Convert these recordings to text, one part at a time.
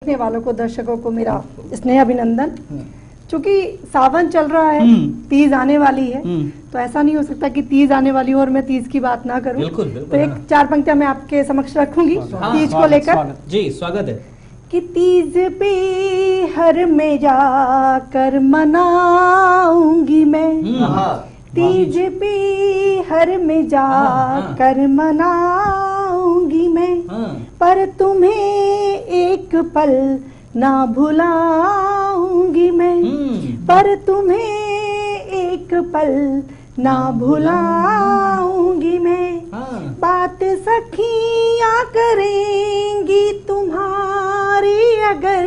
देखने वालों को, दर्शकों को मेरा स्नेह अभिनंदन। चूंकि सावन चल रहा है, तीज आने वाली है, तो ऐसा नहीं हो सकता कि तीज आने वाली हो और मैं तीज की बात ना करूं। बिल्कुल, तो एक चार पंक्तियां मैं आपके समक्ष रखूंगी तीज को लेकर। जी स्वागत है। कि तीज पे हर में जाकर मनाऊंगी मैं, तीज पे हर में जाकर मनाऊंगी मैं, पर तुम्हें एक पल ना भुलाऊंगी मैं, पर तुम्हें एक पल ना भुलाऊंगी मैं। बात सखियां करेंगी तुम्हारी अगर।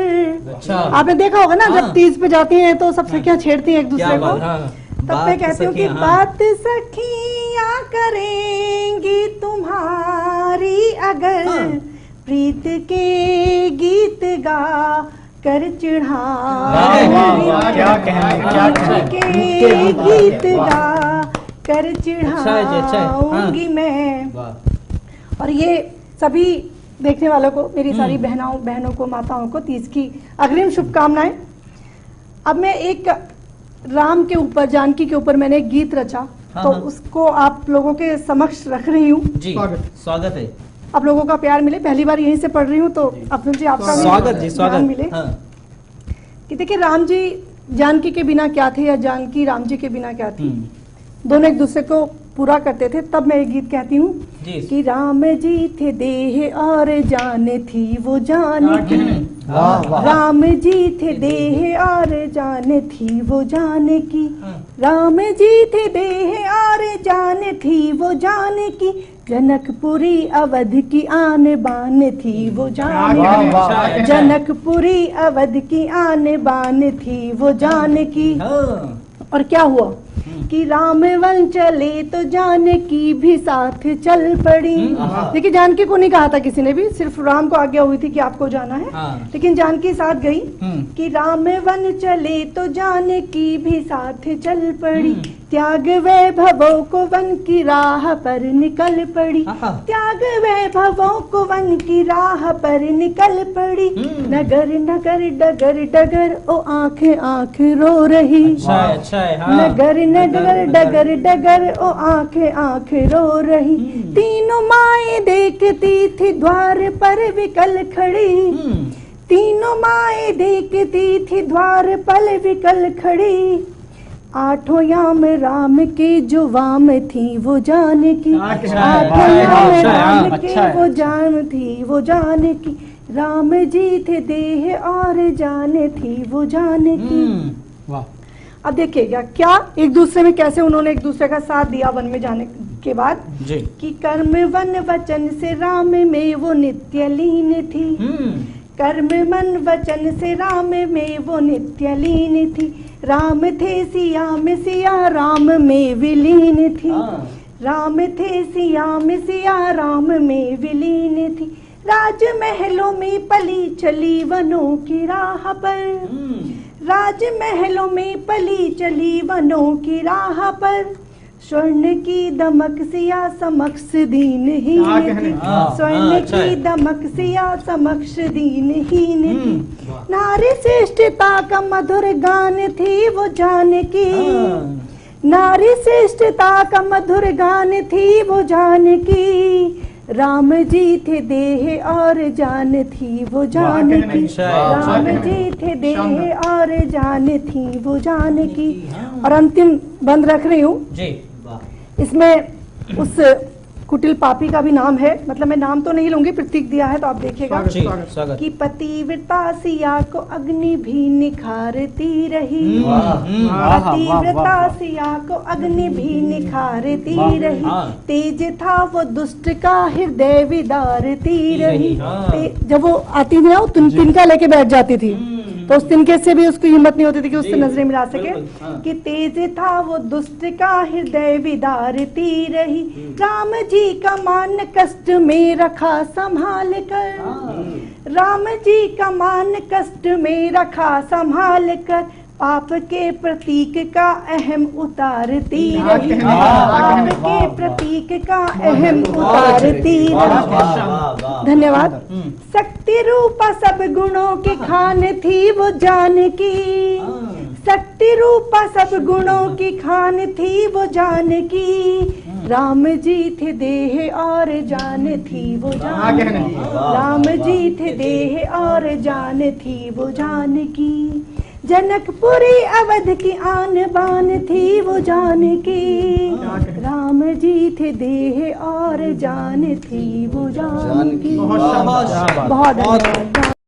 अच्छा। आपने देखा होगा ना, जब तीज पे जाती हैं तो सब सखियां छेड़ती हैं एक दूसरे को। तब मैं कहती हूँ कि बात सखियां करेंगी तुम्हारी अगर, प्रीत के गीत गा कर के गीत गा कर चढ़ाऊंगी मैं। और ये सभी देखने वालों को, मेरी सारी बहनों को, माताओं को तीज की अग्रिम शुभकामनाएं। अब मैं एक राम के ऊपर, जानकी के ऊपर मैंने एक गीत रचा, तो उसको आप लोगों के समक्ष रख रही हूँ। जी स्वागत है। आप लोगों का प्यार मिले, पहली बार यहीं से पढ़ रही हूँ, तो अब्दुल जी आपका स्वागत जी, स्वागत मिले। कि देखिए, राम जी जानकी के बिना क्या थे या जानकी राम जी के बिना क्या थी, दोनों एक दूसरे को पूरा करते थे। तब मैं एक गीत कहती हूँ कि राम जी थे देह और जान थी वो जानकी, राम जी थे देह और जान थी वो जानकी, राम जी थे देह और जान थी वो जानकी, जनकपुरी अवध की आन बान थी वो जानकी, जनकपुरी अवध की आन बान थी वो जानकी। और क्या हुआ कि राम वन चले तो जानकी भी साथ चल पड़ी। देखिए, जानकी को नहीं कहा था किसी ने भी, सिर्फ राम को आज्ञा हुई थी कि आपको जाना है, लेकिन जानकी साथ गई। कि राम वन चले तो जानकी भी साथ चल पड़ी, त्याग वैभवों को वन की राह पर निकल पड़ी, त्याग वैभवों को वन की राह पर निकल पड़ी, नगर नगर डगर डगर ओ आंखें आंख रो रही, नगर नगर डगर डगर ओ आंखें आंख रो रही, तीनों माएं देखती थी द्वार पर विकल खड़ी, तीनों माएं देखती थी द्वार पर विकल खड़ी, आठों याम राम के जो वाम थी वो जानकी, आठों याम राम के वो जान थी वो जानकी, राम जी थे देह और जान थी वो जानकी। अब देखिएगा क्या एक दूसरे में कैसे उन्होंने एक दूसरे का साथ दिया वन में जाने के बाद। कि कर्म वन वचन से राम में वो नित्य लीन थी, कर्म मन वचन से राम में वो नित्य लीन थी, राम थे सिया में सिया राम में विलीन थी, राम थे सिया में सिया राम में विलीन थी, राजमहलों में पली चली वनों की राह पर, राजमहलों में पली चली वनों की राह पर, स्वर्ण की दमक सिया समक्ष दीनहीन थी, स्वर्ण की दमक सिया समक्ष दीनहीन थी, नारी श्रेष्ठता का मधुर गान थी वो जानकी, नारी श्रेष्ठता का मधुर गान थी वो जानकी, राम जी थे देह और जान थी वो जानकी, राम जी थे देह और जान थी वो जानकी। और अंतिम बंद रख रही हूँ, इसमें उस कुटिल पापी का भी नाम है, मतलब मैं नाम तो नहीं लूंगी, प्रतीक दिया है तो आप देखिएगा। कि पतिव्रता सिया को अग्नि भी निखारती रही, पतिव्रता सिया को अग्नि भी निखारती रही, तेज था वो दुष्ट का हृदय विदारती रही। जब वो आती थी ना, वो तिनका लेके बैठ जाती थी, तो उस तिनके से भी उसकी हिम्मत नहीं होती थी कि उससे नजरें मिला सके। कि तेज था वो दुष्ट का हृदय विदारती रही, राम जी का मान कष्ट में रखा संभाल कर, राम जी का मान कष्ट में रखा संभाल कर, पाप के प्रतीक का अहम उतारती रही, वाह, पाप के प्रतीक का अहम उतारती रही। धन्यवाद। शक्ति रूपा सब गुणों की खान थी वो जानकी, शक्ति रूपा सब गुणों की खान थी वो जानकी। राम जी थे देह और जान थी वो जानकी, राम जी थे देह और जान थी वो जानकी। जनकपुरी अवध की आन बान थी वो जानकी, राम जी थे देह और जान थी वो जानकी। बहुत धन्यवाद।